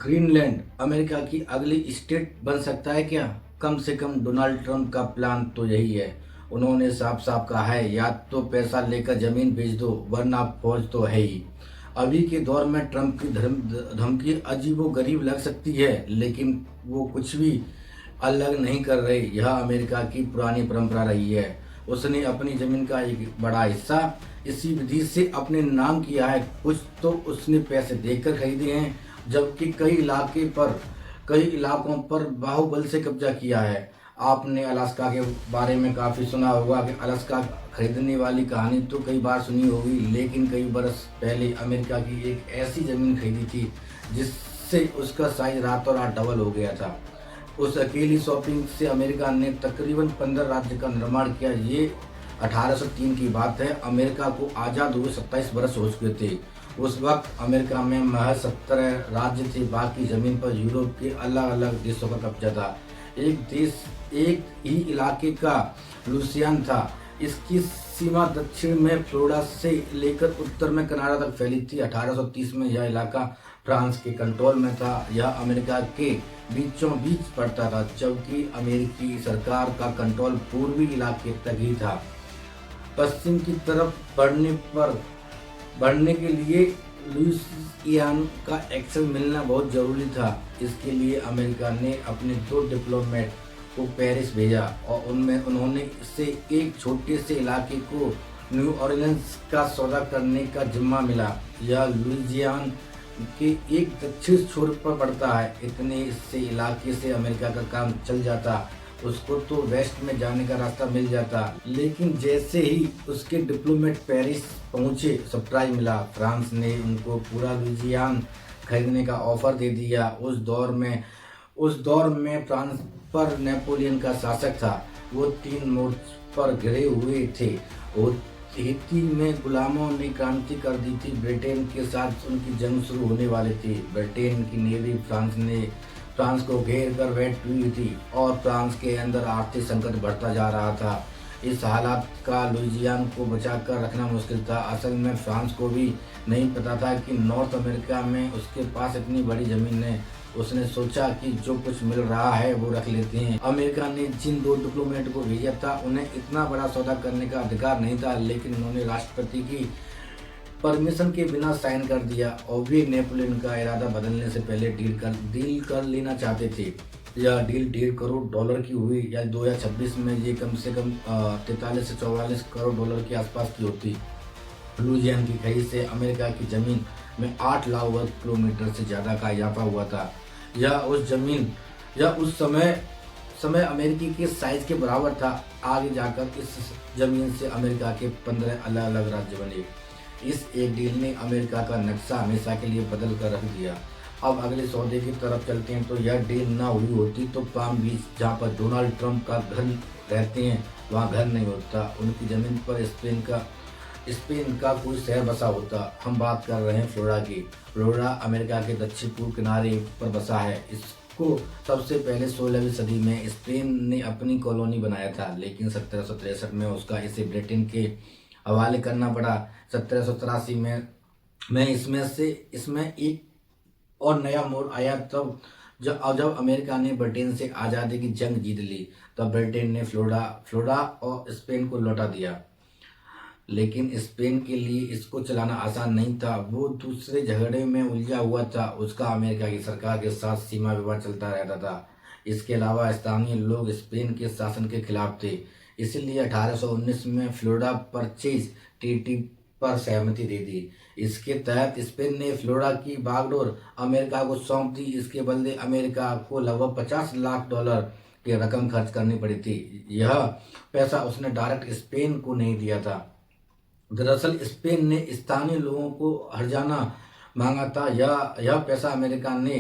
Greenland America की अगली state बन सकता है क्या? कम से कम डोनाल्ड ट्रंप का प्लान तो यही है। उन्होंने साफ साफ कहा है, या तो पैसा लेकर जमीन बेच दो वरना फौज तो है ही। अभी के दौर में ट्रंप की धमकी अजीबोगरीब लग सकती है, लेकिन वो कुछ भी अलग नहीं कर रहे। यह अमेरिका की पुरानी परंपरा रही है। उसने अपनी जमीन का एक बड़ा हिस्सा इसी विधि से अपने नाम किया है। कुछ तो उसने पैसे देकर खरीदे हैं, जबकि कई इलाकों पर बाहुबल से कब्जा किया है। आपने अलास्का के बारे में काफ़ी सुना होगा कि अलास्का खरीदने वाली कहानी तो कई बार सुनी होगी, लेकिन कई बरस पहले अमेरिका की एक ऐसी ज़मीन खरीदी थी जिससे उसका साइज रातों रात डबल हो गया था। उस अकेली शॉपिंग से अमेरिका ने तकरीबन 15 राज्य का निर्माण किया। ये 1803 की बात है। अमेरिका को आज़ाद हुए 27 बरस हो चुके थे। उस वक्त अमेरिका में महज 17 राज्य थे। बाकी जमीन पर यूरोप के अलग अलग देशों का कब्जा था। एक ही इलाके का लुसियाना था। इसकी सीमा दक्षिण में फ्लोरिडा से लेकर उत्तर में कनाडा तक फैली थी। 1830 में यह इलाका फ्रांस के कंट्रोल में था। यह अमेरिका के बीचों बीच पड़ता था, जबकि अमेरिकी सरकार का कंट्रोल पूर्वी इलाके तक ही था। पश्चिम की तरफ बढ़ने के लिए लुइसियाना का एक्सेस मिलना बहुत जरूरी था। इसके लिए अमेरिका ने अपने 2 डिप्लोमेट को पेरिस भेजा और उनमें उन्होंने इससे एक छोटे से इलाके को न्यू ऑरलियंस का सौदा करने का जिम्मा मिला। यह लुइसियाना के एक दक्षिण छोर पर पड़ता है। इतने से इलाके से अमेरिका का काम चल जाता, उसको तो वेस्ट में जाने का रास्ता मिल जाता। लेकिन जैसे ही उसके डिप्लोमेट पेरिस पहुंचे, सरप्राइज मिला। फ्रांस ने उनको पूरा लुइसियाना खरीदने का ऑफर दे दिया। उस दौर में फ्रांस पर नेपोलियन का शासक था। वो 3 मोर्च पर घिरे हुए थे। हैती में गुलामों ने क्रांति कर दी थी। ब्रिटेन के साथ उनकी जंग शुरू होने वाली थी। ब्रिटेन की नेवी फ्रांस को घेर कर बैठी हुई थी और फ्रांस के अंदर आर्थिक संकट बढ़ता जा रहा था। इस हालात का लुइसियाना को बचा कर रखना मुश्किल था। असल में फ्रांस को भी नहीं पता था कि नॉर्थ अमेरिका में उसके पास इतनी बड़ी जमीन है। उसने सोचा कि जो कुछ मिल रहा है वो रख लेते हैं। अमेरिका ने जिन 2 डिप्लोमेट को भेजा था, उन्हें इतना बड़ा सौदा करने का अधिकार नहीं था, लेकिन उन्होंने राष्ट्रपति की परमिशन के बिना साइन कर दिया और वे नेपोलियन का इरादा बदलने से पहले डील कर लेना चाहते थे। यह डील 1.5 करोड़ डॉलर की हुई, या 2026 में ये कम से कम 43 से 44 करोड़ डॉलर के आसपास की होती। लुइसियाना की खरीद से अमेरिका की जमीन में 8 लाख वर्ग किलोमीटर से ज़्यादा का इजाफा हुआ था। यह उस समय अमेरिकी के साइज के बराबर था। आगे जाकर इस जमीन से अमेरिका के 15 अलग अलग राज्य बने। इस एक डील ने अमेरिका का नक्शा हमेशा के लिए बदल कर रख दिया। अब अगले सौदे की तरफ चलते हैं। तो यह डील ना हुई होती तो पाम बीच, जहाँ पर डोनाल्ड ट्रंप का घर रहते हैं, वहाँ घर नहीं होता। उनकी ज़मीन पर स्पेन का कोई शहर बसा होता। हम बात कर रहे हैं फ्लोरिडा की। फ्लोरिडा अमेरिका के दक्षिण पूर्व किनारे पर बसा है। इसको सबसे पहले 16वीं सदी में स्पेन ने अपनी कॉलोनी बनाया था, लेकिन 1763 में इसे ब्रिटेन के हवाले करना पड़ा। 1783 में इसमें एक और नया मोड़ आया, तब जब अमेरिका ने ब्रिटेन से आज़ादी की जंग जीत ली। तब ब्रिटेन ने फ्लोरिडा और स्पेन को लौटा दिया। लेकिन स्पेन के लिए इसको चलाना आसान नहीं था। वो दूसरे झगड़े में उलझा हुआ था। उसका अमेरिका की सरकार के साथ सीमा विवाद चलता रहता था। इसके अलावा स्थानीय लोग स्पेन के शासन के खिलाफ थे। इसलिए 1819 में फ्लोरिडा परचेज ट्रीटी पर सहमति दे दी। इसके तहत स्पेन ने फ्लोरिडा की बागडोर अमेरिका को सौंप दी। इसके बदले अमेरिका को लगभग 50 लाख डॉलर की रकम खर्च करनी पड़ी थी। यह पैसा उसने डायरेक्ट स्पेन को नहीं दिया था। दरअसल स्पेन ने स्थानीय लोगों को हर्जाना मांगा था। यह पैसा अमेरिका ने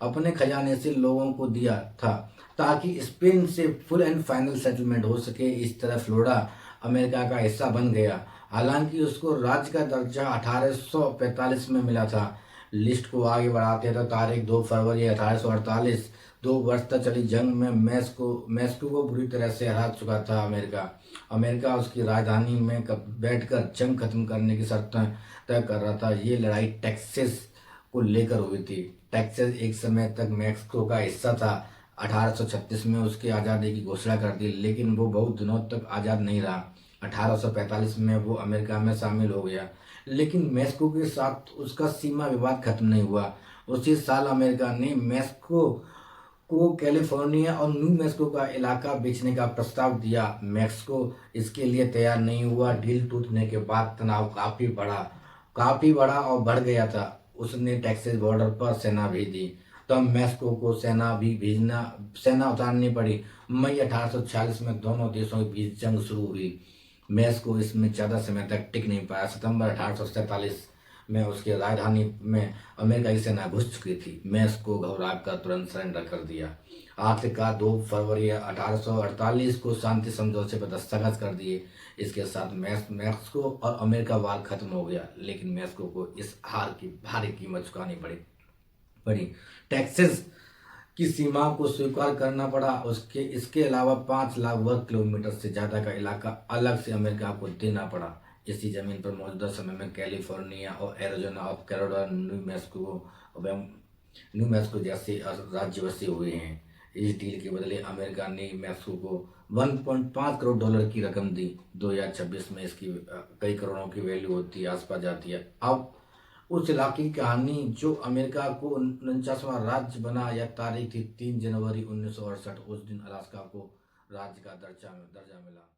अपने खजाने से लोगों को दिया था, ताकि स्पेन से फुल एंड फाइनल सेटलमेंट हो सके। इस तरह फ्लोरिडा अमेरिका का हिस्सा बन गया। हालांकि उसको राज्य का दर्जा 1845 में मिला था। लिस्ट को आगे बढ़ाते हैं तो तारीख 2 फरवरी 1848, 2 वर्ष तक चली जंग में मैस्को को बुरी तरह से हरा चुका था अमेरिका उसकी राजधानी में बैठकर जंग खत्म करने की शर्तें तय कर रहा था। ये लड़ाई टेक्सास को लेकर हुई थी। टेक्सास एक समय तक मैक्सिको का हिस्सा था। 1836 में उसकी आज़ादी की घोषणा कर दी, लेकिन वो बहुत दिनों तक आज़ाद नहीं रहा। 1845 में वो अमेरिका में शामिल हो गया, लेकिन मैक्सिको के साथ उसका सीमा विवाद खत्म नहीं हुआ। उसी साल अमेरिका ने मैक्सिको को कैलिफोर्निया और न्यू मैक्सिको का इलाका बेचने का प्रस्ताव दिया। मैक्सिको इसके लिए तैयार नहीं हुआ। डील टूटने के बाद तनाव काफ़ी बड़ा और बढ़ गया था। उसने टेक्सास बॉर्डर पर सेना भेज दी, तब मैक्सिको को सेना उतारनी पड़ी। मई 1846 में दोनों देशों के बीच जंग शुरू हुई। मैक्सिको इसमें ज़्यादा समय तक टिक नहीं पाया। सितंबर 1847 में उसकी राजधानी में अमेरिकी सेना घुस चुकी थी। मैक्सिको घबराकर तुरंत सरेंडर कर दिया। आखिरकार 2 फरवरी 1848 को शांति समझौते पर दस्तखत कर दिए। इसके साथ मैक्सिको और अमेरिका वार खत्म हो गया, लेकिन मैक्सिको को इस हार की भारी कीमत चुकानी पड़ी। टेक्सास की सीमा को स्वीकार करना पड़ा। इसके अलावा 5 लाख वर्ग किलोमीटर से ज़्यादा का इलाका अलग से अमेरिका को देना पड़ा। इसी जमीन पर मौजूदा समय में कैलिफोर्निया और एरिजोना और कैरोलिना, न्यू मैक्सिको जैसे राज्य बसे हुए हैं। इस डील के बदले अमेरिका ने मैक्सिको को 1.5 करोड़ डॉलर की रकम दी। 2026 में इसकी कई करोड़ों की वैल्यू होती है, आसपास जाती है। अब उस इलाके की कहानी, जो अमेरिका को 49वां राज्य बना, यह तारीख थी 3 जनवरी 1968। उस दिन अलास्का को राज्य का दर्जा मिला।